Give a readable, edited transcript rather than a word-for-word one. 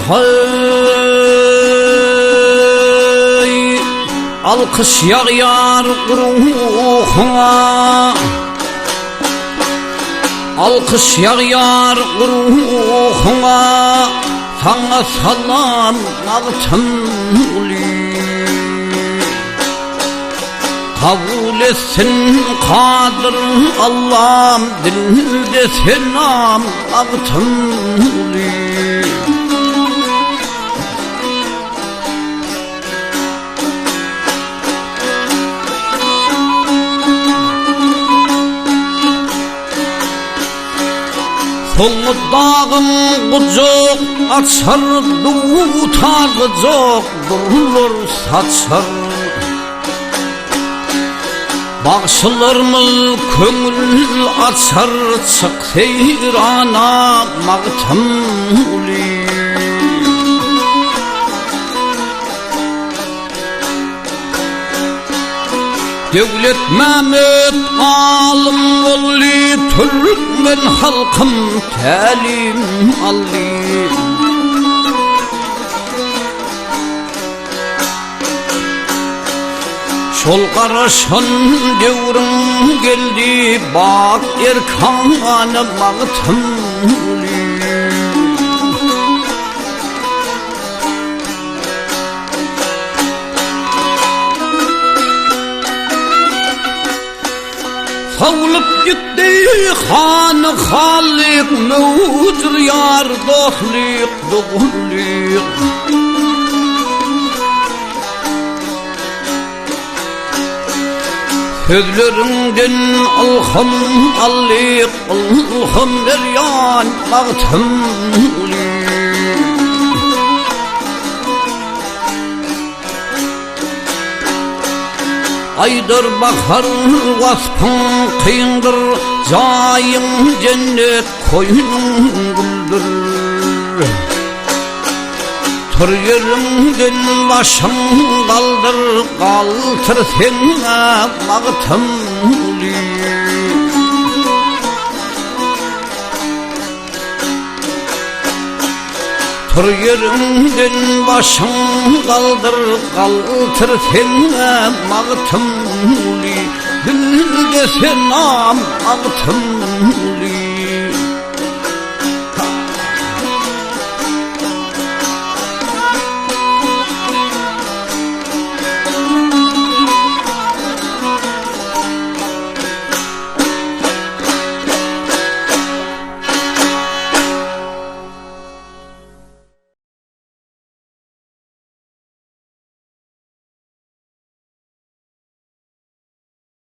hey alkış yağar ruhuna, alkış yağar ruhuna, sana salam nağtımlı. Kabul etsin Kadir Allah'ım, dilde selam nağtımlı. Solu dağım kucak açar, tutar kucak durulur saçar. Bağışlarımız köngül açar, çık seyrana mağtamlı. Devlet Mehmet alim olli, Türkmen halkım talim alli. Şol qarashın devrim geldi, bak erkanı mağtımlı. Savulup gitti hanı halik, mevcur yar dohlik doğullik. Sözlerinden alham allik, alham deryan mağtımlı. Aydır bahar vasfın kıyındır, cayın cennet koyunun güldür. Tır yerimden başım kaldır, kaltır sene mağtımlı. Tır yerimden başım kaldır, kaltır sene mağtımlı. Dilde selam mağtımlı.